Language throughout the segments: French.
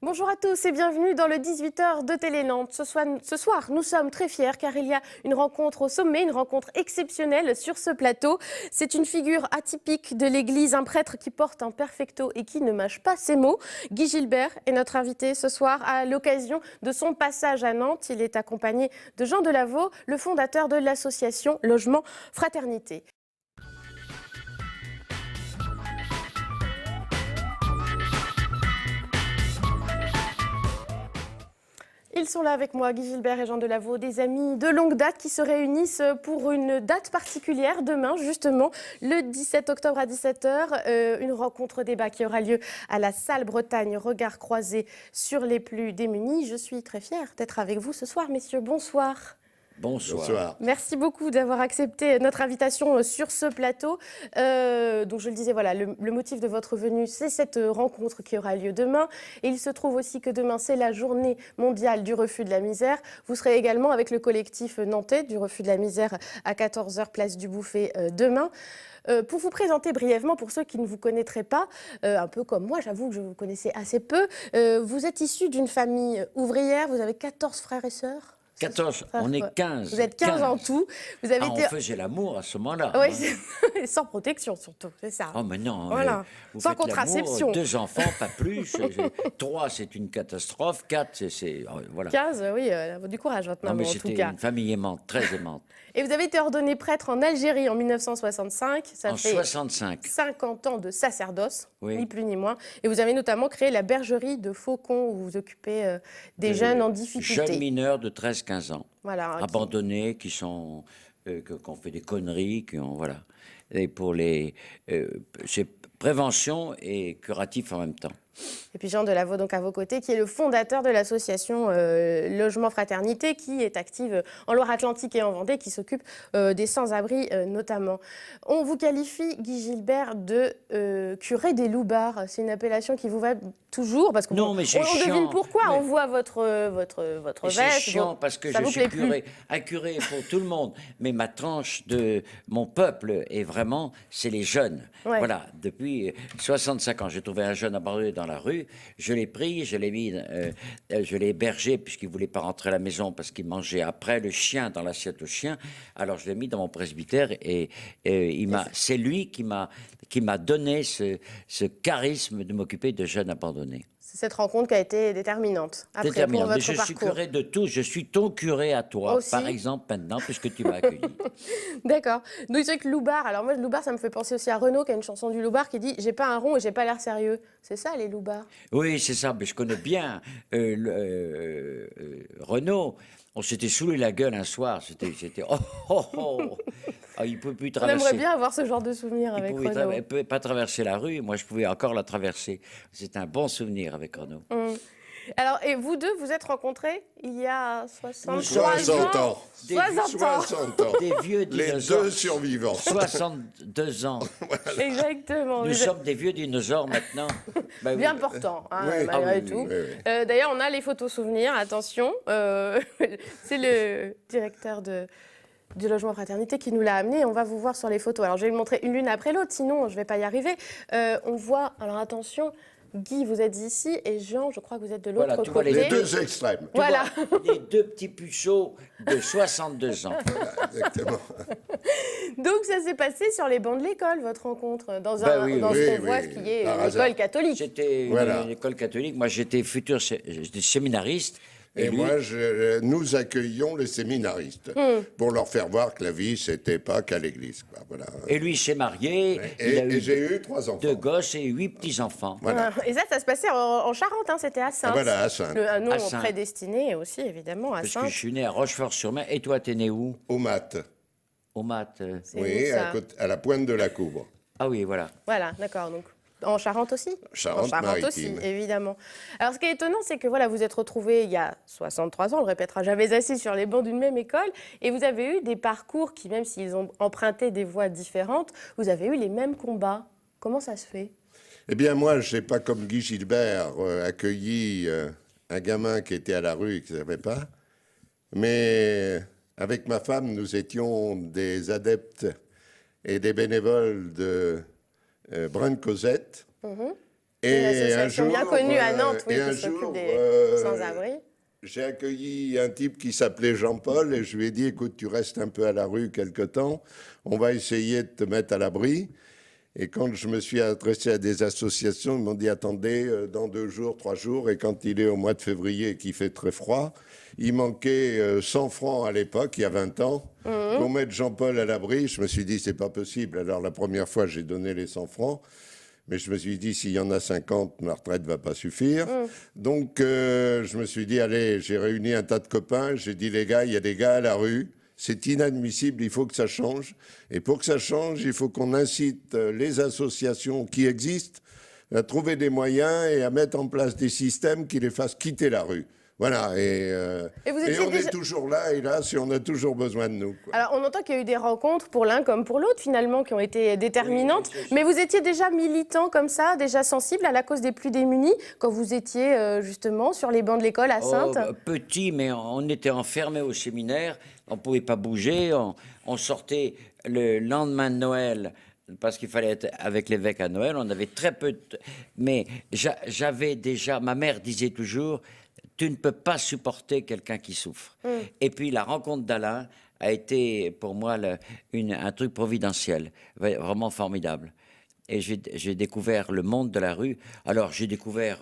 Bonjour à tous et bienvenue dans le 18h de Télé Nantes. Ce soir, nous sommes très fiers car il y a une rencontre au sommet, une rencontre exceptionnelle sur ce plateau. C'est une figure atypique de l'Église, un prêtre qui porte un perfecto et qui ne mâche pas ses mots. Guy Gilbert est notre invité ce soir à l'occasion de son passage à Nantes. Il est accompagné de Jean Delaveau, le fondateur de l'association Logement Fraternité. Ils sont là avec moi, Guy Gilbert et Jean Delaveau, des amis de longue date qui se réunissent pour une date particulière demain, justement, le 17 octobre à 17h. Une rencontre débat qui aura lieu à la Salle Bretagne, regard croisé sur les plus démunis. Je suis très fière d'être avec vous ce soir, messieurs. Bonsoir. Bonsoir. Merci beaucoup d'avoir accepté notre invitation sur ce plateau. Donc je le disais, voilà, le motif de votre venue, c'est cette rencontre qui aura lieu demain. Et il se trouve aussi que demain, c'est la journée mondiale du refus de la misère. Vous serez également avec le collectif nantais du refus de la misère à 14h, place du Bouffay demain. Pour vous présenter brièvement, pour ceux qui ne vous connaîtraient pas, un peu comme moi, j'avoue que je vous connaissais assez peu, vous êtes issu d'une famille ouvrière, vous avez 14 frères et sœurs. 14, on est 15. Vous êtes 15 en tout. Vous avez on faisait l'amour à ce moment-là. Oui, hein. Sans protection surtout, c'est ça. Oh mais non, voilà. vous Sans faites contraception. l'amour, 2 enfants, pas plus. 3, c'est une catastrophe. 4, c'est voilà. 15, oui, du courage, votre maman, mais en tout c'était cas. une famille aimante, très aimante. Et vous avez été ordonné prêtre en Algérie en 1965. Ça en fait 65. 50 ans de sacerdoce, Oui. ni plus ni moins. Et vous avez notamment créé la bergerie de Faucon, où vous occupez des jeunes en difficulté. Jeunes mineurs de 13-15 ans. Voilà, abandonnés, qui ont fait des conneries, qui ont voilà. Et pour les, c'est prévention et curatif en même temps. Et puis Jean Delaveau, donc à vos côtés, qui est le fondateur de l'association Logement Fraternité, qui est active en Loire-Atlantique et en Vendée, qui s'occupe des sans-abri notamment. On vous qualifie, Guy Gilbert, de curé des loupards. C'est une appellation qui vous va toujours, parce qu'on devine pourquoi. Mais... On voit votre veste. C'est chiant parce que je suis curé, un curé pour tout le monde. Mais ma tranche de mon peuple est vraiment, c'est les jeunes. Ouais. Voilà, depuis 65 ans, j'ai trouvé un jeune abandonné dans la rue, je l'ai pris, je l'ai mis, je l'ai hébergé puisqu'il ne voulait pas rentrer à la maison parce qu'il mangeait après le chien dans l'assiette au chien. Alors je l'ai mis dans mon presbytère et c'est lui qui m'a donné ce charisme de m'occuper de jeunes abandonnés. C'est cette rencontre qui a été déterminante. Après, déterminante. Pour votre Mais je parcours. suis curé de tout. Je suis ton curé à toi, aussi. Par exemple, maintenant, puisque tu m'as accueilli. D'accord. Donc c'est que Loupard, alors moi, Loupard, ça me fait penser aussi à Renaud, qui a une chanson du Loupard qui dit « J'ai pas un rond et j'ai pas l'air sérieux ». C'est ça, les Loupards? Oui, c'est ça. Mais je connais bien Renaud. On s'était saoulé la gueule un soir. C'était il ne pouvait plus traverser. On aimerait bien avoir ce genre de souvenir avec Renaud. Il ne pouvait pas traverser la rue. Moi, je pouvais encore la traverser. C'est un bon souvenir avec Renaud. Alors, et vous deux, vous êtes rencontrés il y a 60 ans. 60 ans. 60 ans. Des vieux dinosaures. Les deux survivants. 62 ans. Voilà. Exactement. Nous sommes des vieux dinosaures maintenant. Bah, bien portants, hein, oui. Malgré tout. Oui. D'ailleurs, on a les photos souvenirs, attention. C'est le directeur du Logement Fraternité qui nous l'a amené. On va vous voir sur les photos. Alors, je vais le montrer une l'une après l'autre, sinon je ne vais pas y arriver. On voit, alors attention... Guy, vous êtes ici et Jean, je crois que vous êtes de l'autre côté. Vois les deux extrêmes. Voilà. Les deux petits puceaux de 62 ans. Voilà, exactement. Donc ça s'est passé sur les bancs de l'école, votre rencontre, dans ce qu'on voit, qui est l'école catholique. C'était une école catholique. Moi, j'étais séminariste. Et moi, nous accueillions les séminaristes pour leur faire voir que la vie, c'était pas qu'à l'église. Voilà. Et lui s'est marié. Et j'ai eu 3 enfants. 2 gosses et 8 petits-enfants. Voilà. Et ça se passait en Charente, hein, c'était à Saintes. Voilà, à Saintes. Un nom prédestiné aussi, évidemment, à Saintes. Parce que je suis né à Rochefort-sur-Mer. Et toi, t'es né où? Au Mat. Au Mat. Oui, à la pointe de la Couvre. Ah oui, voilà. Voilà, d'accord, donc... En Charente aussi? Charente-Maritime. Aussi, évidemment. Alors, ce qui est étonnant, c'est que voilà, vous êtes retrouvés il y a 63 ans, on le répétera jamais assez, sur les bancs d'une même école, et vous avez eu des parcours qui, même s'ils ont emprunté des voies différentes, vous avez eu les mêmes combats. Comment ça se fait? Eh bien, moi, je n'ai pas, comme Guy Gilbert, accueilli un gamin qui était à la rue et qui ne savait pas, mais avec ma femme, nous étions des adeptes et des bénévoles de Brun Cosette, Une association bien connue à Nantes, oui, qui s'occupe des sans-abri. J'ai accueilli un type qui s'appelait Jean-Paul et je lui ai dit, écoute, tu restes un peu à la rue quelque temps, on va essayer de te mettre à l'abri. Et quand je me suis adressé à des associations, ils m'ont dit, attendez, dans 2 jours, 3 jours, et quand il est au mois de février et qu'il fait très froid, il manquait 100 francs à l'époque, il y a 20 ans, pour mettre Jean-Paul à l'abri. Je me suis dit, c'est pas possible. Alors la première fois, j'ai donné les 100 francs. Mais je me suis dit, s'il y en a 50, ma retraite ne va pas suffire. Donc, je me suis dit, allez, j'ai réuni un tas de copains. J'ai dit, les gars, il y a des gars à la rue. C'est inadmissible, il faut que ça change. Et pour que ça change, il faut qu'on incite les associations qui existent à trouver des moyens et à mettre en place des systèmes qui les fassent quitter la rue. Voilà, et on est toujours là, hélas, et on a toujours besoin de nous, quoi. Alors, on entend qu'il y a eu des rencontres pour l'un comme pour l'autre, finalement, qui ont été déterminantes. Oui, mais vous étiez déjà militant comme ça, déjà sensible à la cause des plus démunis, quand vous étiez justement sur les bancs de l'école à Saintes? Petit, mais on était enfermés au séminaire, on ne pouvait pas bouger, on sortait le lendemain de Noël, parce qu'il fallait être avec l'évêque à Noël, on avait très peu de... Mais j'avais déjà... Ma mère disait toujours... Tu ne peux pas supporter quelqu'un qui souffre. Et puis la rencontre d'Alain a été pour moi un truc providentiel, vraiment formidable. Et j'ai découvert le monde de la rue. Alors j'ai découvert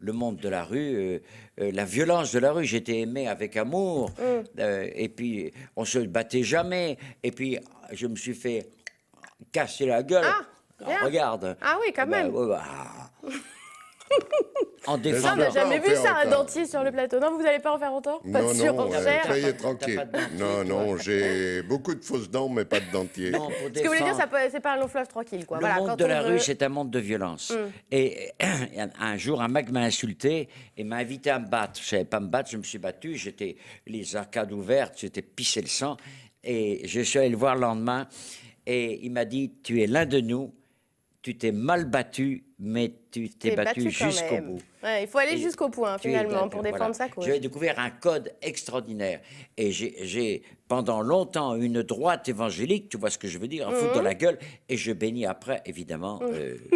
le monde de la rue, la violence de la rue. J'étais aimé avec amour. Et puis on se battait jamais. Et puis je me suis fait casser la gueule. Ah, regarde. Ah oui, quand même. En défendant. On n'a jamais vu ça, un dentier sur le plateau. Non, vous n'allez pas en faire autant? Pas non, de surenchère. Soyez tranquille. Non, j'ai beaucoup de fausses dents, mais pas de dentier. Non, ce que vous voulez dire, c'est pas un long fleuve tranquille, quoi. Le monde de la rue, c'est un monde de violence. Et un jour, un mec m'a insulté et m'a invité à me battre. Je ne savais pas me battre, je me suis battu. J'étais les arcades ouvertes, j'étais pissé le sang. Et je suis allé le voir le lendemain et il m'a dit, tu es l'un de nous. Tu t'es mal battu, mais tu t'es battu jusqu'au bout. Ouais, il faut aller jusqu'au bout, finalement, pour défendre sa cause. J'ai découvert un code extraordinaire. Et j'ai pendant longtemps une droite évangélique, tu vois ce que je veux dire, en foutre dans la gueule. Et je bénis après, évidemment,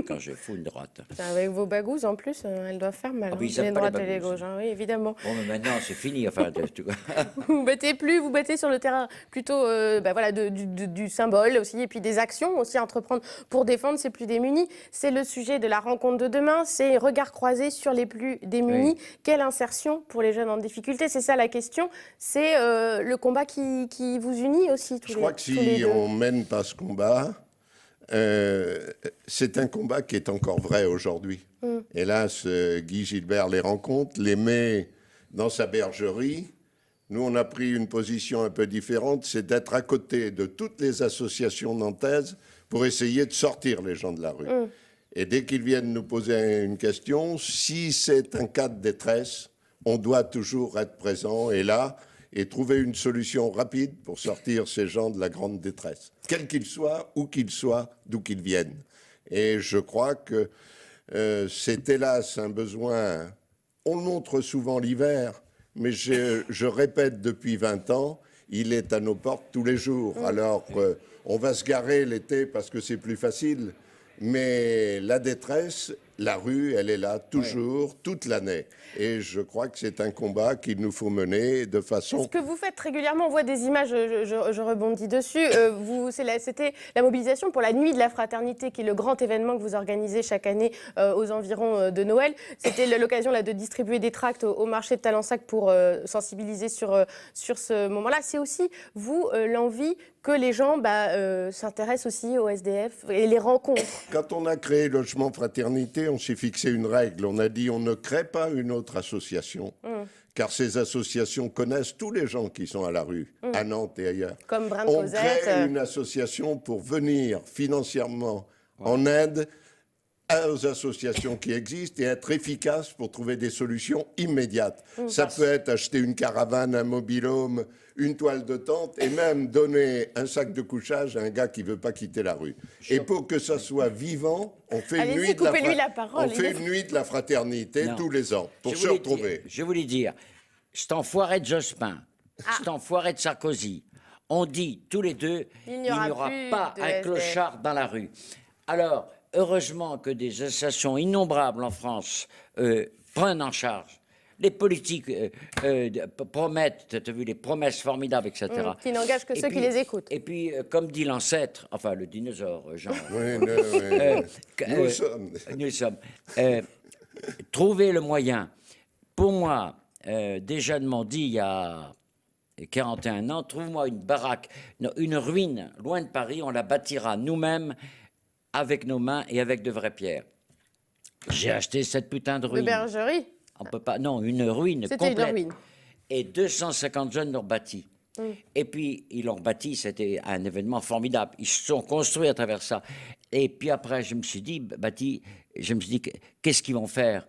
quand je fous une droite. Avec vos bagouses, en plus, elles doivent faire mal. Oui, les droites et les gauches, oui, évidemment. Bon, mais maintenant, c'est fini. Enfin, vous battez plus, vous battez sur le terrain plutôt du symbole aussi, et puis des actions aussi à entreprendre pour défendre ces plus démunis. C'est le sujet de la rencontre de demain, c'est regard croisé sur les plus démunis. Oui. Quelle insertion pour les jeunes en difficulté? C'est ça la question. C'est le combat qui vous unit aussi tous les deux. Je crois que si on ne mène pas ce combat, c'est un combat qui est encore vrai aujourd'hui. Hélas, Guy Gilbert les rencontre, les met dans sa bergerie. Nous, on a pris une position un peu différente, c'est d'être à côté de toutes les associations nantaises pour essayer de sortir les gens de la rue. Et dès qu'ils viennent nous poser une question, si c'est un cas de détresse, on doit toujours être présent et là, et trouver une solution rapide pour sortir ces gens de la grande détresse, quels qu'ils soient, où qu'ils soient, d'où qu'ils viennent. Et je crois que c'est hélas un besoin, on le montre souvent l'hiver, mais je répète depuis 20 ans, il est à nos portes tous les jours. Alors, on va se garer l'été parce que c'est plus facile, mais la détresse, la rue, elle est là toujours, toute l'année. Et je crois que c'est un combat qu'il nous faut mener de façon... Ce que vous faites régulièrement, on voit des images, je rebondis dessus. C'était la mobilisation pour la Nuit de la Fraternité, qui est le grand événement que vous organisez chaque année aux environs de Noël. C'était l'occasion de distribuer des tracts au marché de Talensac pour sensibiliser sur ce moment-là. C'est aussi, vous, l'envie que les gens s'intéressent aussi au SDF et les rencontrent. Quand on a créé Logement Fraternité, on s'est fixé une règle. On a dit on ne crée pas une autre association, car ces associations connaissent tous les gens qui sont à la rue, à Nantes et ailleurs. Comme Brin de On Cosette. crée une association pour venir financièrement en aide aux associations qui existent et être efficace pour trouver des solutions immédiates. Ça peut être acheter une caravane, un mobil-home, une toile de tente et même donner un sac de couchage à un gars qui ne veut pas quitter la rue. Et pour que ça soit vivant, on fait une nuit de la fraternité tous les ans pour se retrouver. Je voulais dire, cet enfoiré de Jospin, cet enfoiré de Sarkozy, on dit tous les deux, il n'y aura pas un clochard dans la rue. Alors, heureusement que des associations innombrables en France prennent en charge. Les politiques promettent, tu as vu, les promesses formidables, etc. Qui n'engagent que ceux qui les écoutent. Et puis, comme dit l'ancêtre, enfin le dinosaure, Jean. Nous sommes. Trouver le moyen. Pour moi, des jeunes m'ont dit il y a 41 ans, trouve-moi une baraque, une ruine loin de Paris, on la bâtira nous-mêmes avec nos mains et avec de vraies pierres. J'ai acheté cette putain de ruine. De bergerie. On peut pas, non, une ruine complète. C'était une ruine. Et 250 jeunes l'ont bâti. Et puis, ils l'ont bâti, c'était un événement formidable. Ils se sont construits à travers ça. Et puis après, je me suis dit, qu'est-ce qu'ils vont faire?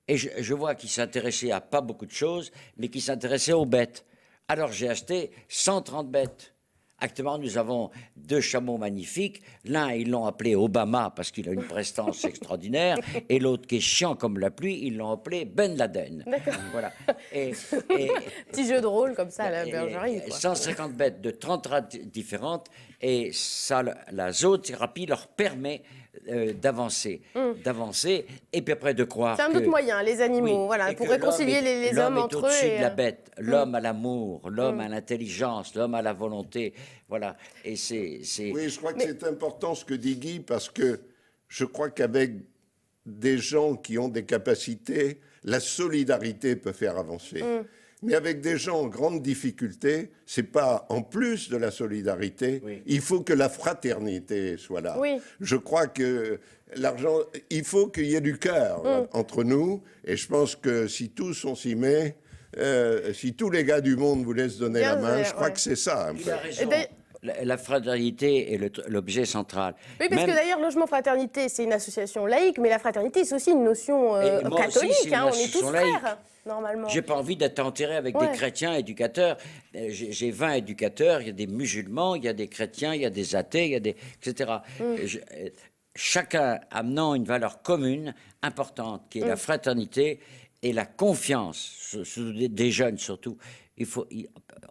Et je vois qu'ils s'intéressaient à pas beaucoup de choses, mais qu'ils s'intéressaient aux bêtes. Alors, j'ai acheté 130 bêtes. Actuellement, nous avons 2 chameaux magnifiques. L'un, ils l'ont appelé Obama parce qu'il a une prestance extraordinaire. Et l'autre, qui est chiant comme la pluie, ils l'ont appelé Ben Laden. D'accord. Voilà. Petit jeu de rôle comme ça à la bergerie. 150 bêtes de 30 races différentes. Et ça, la zoothérapie leur permet d'avancer. Et puis après de croire c'est un autre moyen, les animaux, voilà, pour réconcilier les hommes entre eux. L'homme est au-dessus de la bête. L'homme a l'amour, l'homme a l'intelligence, l'homme a la volonté. Voilà. Et c'est... Oui, je crois que c'est important ce que dit Guy, parce que je crois qu'avec des gens qui ont des capacités, la solidarité peut faire avancer. Mais avec des gens en grande difficulté, c'est pas en plus de la solidarité, il faut que la fraternité soit là. Oui. Je crois que l'argent, il faut qu'il y ait du cœur entre nous, et je pense que si tous on s'y met, si tous les gars du monde vous laissent donner la main, je crois que c'est ça un peu. Il a raison. La fraternité est l'objet central. Oui, parce que d'ailleurs, Logement Fraternité, c'est une association laïque, mais la fraternité, c'est aussi une notion catholique. On est tous frères, normalement. J'ai pas envie d'être enterré avec des chrétiens éducateurs. J'ai 20 éducateurs, il y a des musulmans, il y a des chrétiens, il y a des athées, il y a des... etc. Chacun amenant une valeur commune, importante, qui est la fraternité et la confiance, des jeunes surtout.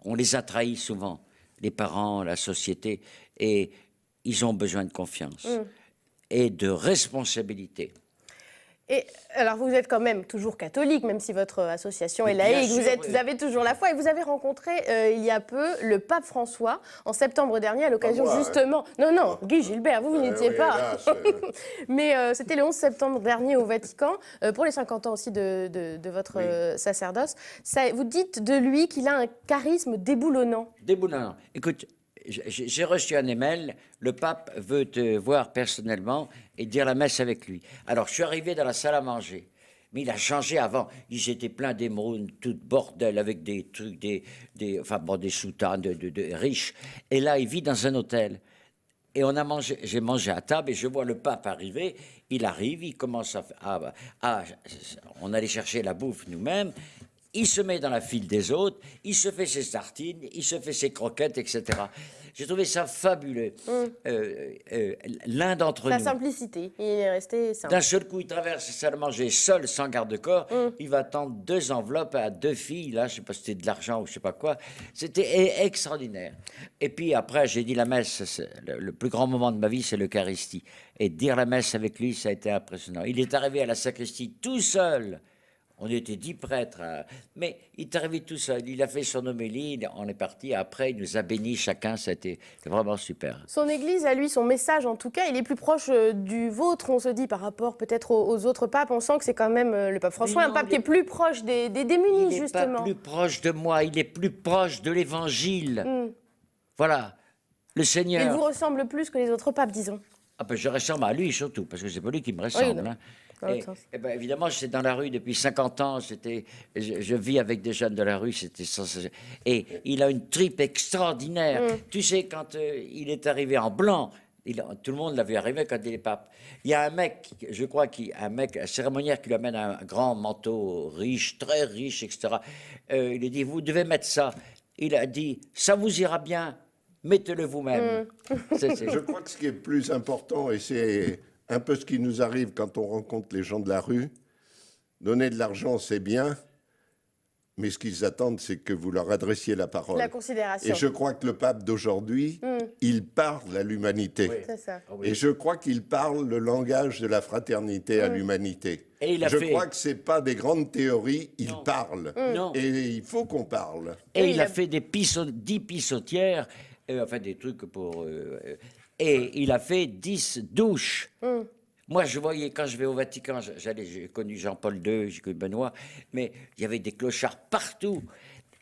On les a trahis souvent. Les parents, la société, et ils ont besoin de confiance et de responsabilité. Et alors, vous êtes quand même toujours catholique, même si votre association est laïque. Vous avez toujours la foi. Et vous avez rencontré, il y a peu, le pape François, en septembre dernier, à l'occasion justement... Non, Guy Gilbert, vous n'étiez pas. Mais c'était le 11 septembre dernier au Vatican, pour les 50 ans aussi de votre sacerdoce. Vous dites de lui qu'il a un charisme déboulonnant. Déboulonnant. Écoute, j'ai reçu un email, le pape veut te voir personnellement et dire la messe avec lui. Alors, je suis arrivé dans la salle à manger, mais il a changé avant. Ils étaient pleins d'émeraudes, tout bordel, avec des trucs, des soutanes de riches. Et là, il vit dans un hôtel. Et j'ai mangé à table et je vois le pape arriver. Il arrive, il commence on allait chercher la bouffe nous-mêmes. Il se met dans la file des autres, il se fait ses tartines, il se fait ses croquettes, etc. J'ai trouvé ça fabuleux. L'un d'entre nous... La simplicité, il est resté simple. D'un seul coup, il traverse la salle à manger seul, sans garde-corps. Il va tendre 2 enveloppes à 2 filles, là, je ne sais pas si c'était de l'argent ou je ne sais pas quoi. C'était extraordinaire. Et puis après, j'ai dit la messe, le plus grand moment de ma vie, c'est l'Eucharistie. Et dire la messe avec lui, ça a été impressionnant. Il est arrivé à la sacristie tout seul. On était 10 prêtres, mais il est arrivé tout seul. Il a fait son homélie, on est parti. Après, il nous a bénis chacun. C'était vraiment super. Son église, à lui, son message, en tout cas, il est plus proche du vôtre, on se dit, par rapport peut-être aux autres papes. On sent que c'est quand même le pape François, un pape qui est plus proche des démunis, justement. Il n'est pas plus proche de moi, il est plus proche de l'Évangile. Voilà, le Seigneur. Il vous ressemble plus que les autres papes, disons. Ah ben, je ressemble à lui surtout, parce que c'est pas lui qui me ressemble. Et ben, évidemment, j'étais dans la rue depuis 50 ans. Je vis avec des jeunes de la rue. Et il a une tripe extraordinaire. Tu sais, quand il est arrivé en blanc, tout le monde l'a vu arriver quand il est pape. Il y a un mec, je crois, un cérémoniaire qui lui amène un grand manteau riche, très riche, etc. Il lui dit, vous devez mettre ça. Il a dit, ça vous ira bien. Mettez-le vous-même. Je crois que ce qui est plus important, et c'est un peu ce qui nous arrive quand on rencontre les gens de la rue, donner de l'argent, c'est bien, mais ce qu'ils attendent, c'est que vous leur adressiez la parole. La considération. Et je crois que le pape d'aujourd'hui, il parle à l'humanité. Oui. C'est ça. Et je crois qu'il parle le langage de la fraternité à l'humanité. Et il a je fait- crois que ce n'est pas des grandes théories, il Non. parle. Non. Et il faut qu'on parle. Et Oui, il il a a- fait 10 pissotières, enfin des trucs pour... et il a fait 10 douches. Moi, je voyais, quand je vais au Vatican, j'ai connu Jean-Paul II, j'ai connu Benoît, mais il y avait des clochards partout.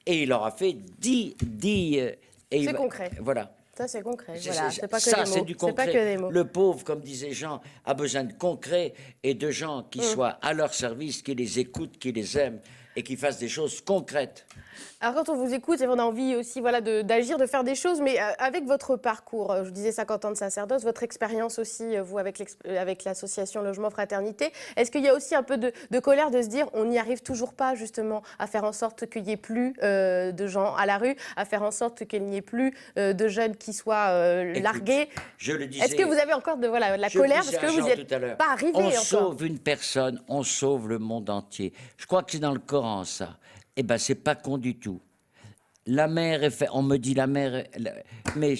Et il leur a fait 10... C'est concret. Voilà. Ça, c'est concret. C'est- Voilà, c'est- c'est pas que ça, des c'est mots. du C'est pas concret. que des mots. Le pauvre, comme disait Jean, a besoin de concret et de gens qui soient à leur service, qui les écoutent, qui les aiment et qui fassent des choses concrètes. Alors quand on vous écoute, on a envie aussi voilà, d'agir, de faire des choses, mais avec votre parcours, je disais 50 ans de sacerdoce, votre expérience aussi, vous avec l'association Logement Fraternité, est-ce qu'il y a aussi un peu de colère de se dire on n'y arrive toujours pas justement à faire en sorte qu'il n'y ait plus de gens à la rue, à faire en sorte qu'il n'y ait plus de jeunes qui soient Écoute, largués. Je le disais. Est-ce que vous avez encore de la Je colère le parce disais que à vous Jean n'y tout à l'heure. êtes pas arrivé On encore? sauve une personne, on sauve le monde entier. Je crois que c'est dans le Coran, ça. Eh bien, c'est pas con du tout. La mer est faite... On me dit la mer... Mais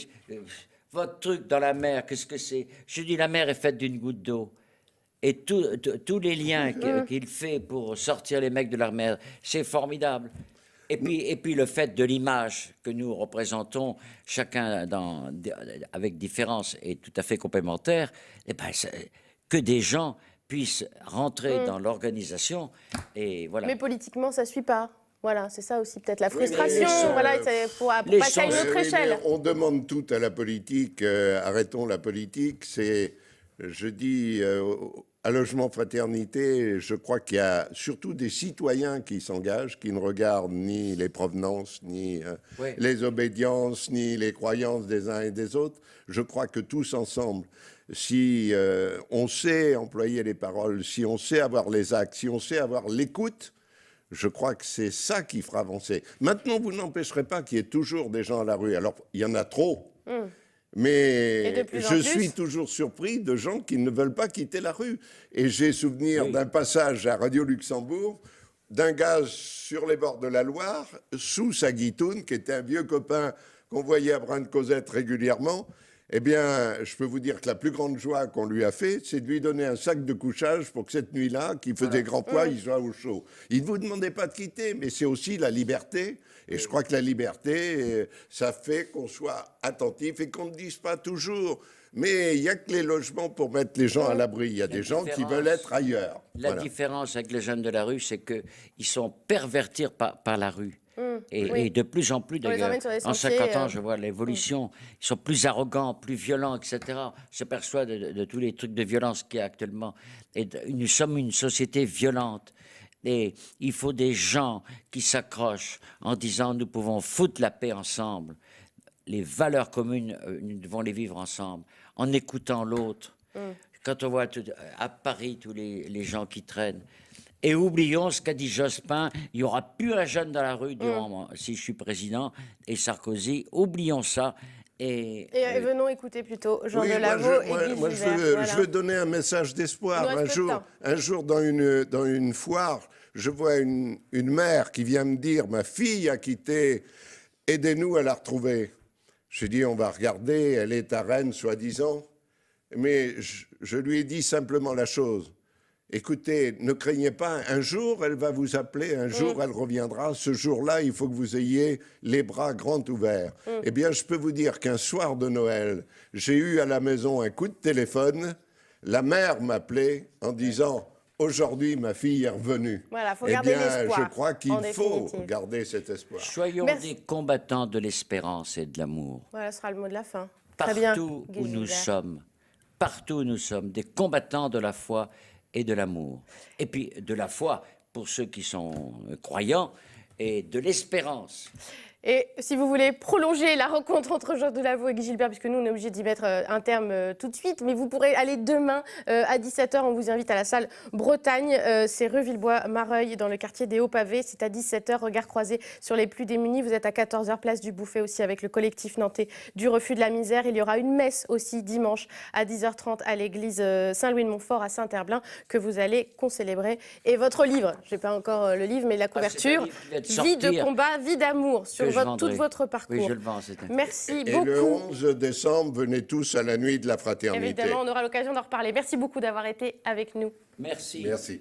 votre truc dans la mer, qu'est-ce que c'est? Je dis la mer est faite d'une goutte d'eau. Et tous les liens qu'il fait pour sortir les mecs de la mer, c'est formidable. Et puis le fait de l'image que nous représentons, chacun avec différence et tout à fait complémentaire, eh ben, que des gens puissent rentrer dans l'organisation. Et voilà. Mais politiquement, ça ne suit pas. Voilà, c'est ça aussi peut-être la Oui, mais frustration. Voilà, c'est pour les passer à une chances- autre Oui, mais échelle. on demande tout à la politique. Arrêtons la politique. Je dis, à Logement Fraternité, je crois qu'il y a surtout des citoyens qui s'engagent, qui ne regardent ni les provenances, ni Oui. les obédiences, ni les croyances des uns et des autres. Je crois que tous ensemble, si on sait employer les paroles, si on sait avoir les actes, si on sait avoir l'écoute, je crois que c'est ça qui fera avancer. Maintenant, vous n'empêcherez pas qu'il y ait toujours des gens à la rue. Alors, il y en a trop. Et de Mais plus en je plus. suis toujours surpris de gens qui ne veulent pas quitter la rue. Et j'ai souvenir d'un passage à Radio Luxembourg d'un gars sur les bords de la Loire, sous sa guitoune, qui était un vieux copain qu'on voyait à Braine-Causette régulièrement. Eh bien, je peux vous dire que la plus grande joie qu'on lui a fait, c'est de lui donner un sac de couchage pour que cette nuit-là, qui faisait grand poids, il soit au chaud. Il ne vous demandait pas de quitter, mais c'est aussi la liberté. Et je crois que la liberté, ça fait qu'on soit attentif et qu'on ne dise pas toujours. Mais il n'y a que les logements pour mettre les gens à l'abri. Il y a des gens qui différence- veulent être ailleurs. La Voilà. différence avec les jeunes de la rue, c'est qu'ils sont pervertis par la rue. Et, oui. et de plus en plus, On les d'ailleurs, emmène sur les en sentiers, 50 ans, je vois l'évolution. Ils sont plus arrogants, plus violents, etc. On s'aperçoit de tous les trucs de violence qu'il y a actuellement. Et nous sommes une société violente. Et il faut des gens qui s'accrochent en disant nous pouvons foutre la paix ensemble. Les valeurs communes, nous devons les vivre ensemble, en écoutant l'autre. Quand on voit à Paris tous les gens qui traînent. Et oublions ce qu'a dit Jospin, il n'y aura plus un jeune dans la rue durant, si je suis président, et Sarkozy, oublions ça. Et venons écouter plutôt Jean Oui, Delaveau et Guy moi, Gilbert. je Voilà. veux donner un message d'espoir. Il nous reste peu de temps. Un jour dans une foire, je vois une mère qui vient me dire « Ma fille a quitté, aidez-nous à la retrouver. » Je dis « On va regarder, elle est à Rennes, soi-disant. » Mais je lui ai dit simplement la chose. Écoutez, ne craignez pas, un jour elle va vous appeler, un jour elle reviendra. Ce jour-là, il faut que vous ayez les bras grands ouverts. Eh bien, je peux vous dire qu'un soir de Noël, j'ai eu à la maison un coup de téléphone. La mère m'appelait en disant « Aujourd'hui, ma fille est revenue. » Voilà, faut Eh garder bien, l'espoir, je crois qu'il en faut définitive. garder cet espoir. soyons Merci. des combattants de l'espérance et de l'amour. Voilà, ce sera le mot de la fin. Très bien, Partout Guy où nous Gilbert. sommes, partout où nous sommes, des combattants de la foi et de l'amour. Et puis de la foi pour ceux qui sont croyants et de l'espérance. Et si vous voulez prolonger la rencontre entre Jean Delaveau et Guy Gilbert, puisque nous, on est obligé d'y mettre un terme tout de suite, mais vous pourrez aller demain à 17h. On vous invite à la salle Bretagne. C'est rue Villebois-Mareuil, dans le quartier des Hauts-Pavés. C'est à 17h. Regard croisé sur les plus démunis. Vous êtes à 14h, place du Bouffet aussi, avec le collectif nantais du Refus de la Misère. Il y aura une messe aussi dimanche à 10h30 à l'église Saint-Louis-de-Montfort à Saint-Herblain que vous allez concélébrer. Et votre livre, je n'ai pas encore le livre, mais la couverture, vie de combat, vie d'amour, sur tout votre parcours. Oui, je le vends. Merci beaucoup. Et le 11 décembre, venez tous à la nuit de la fraternité. Évidemment, on aura l'occasion d'en reparler. Merci beaucoup d'avoir été avec nous. Merci. Merci.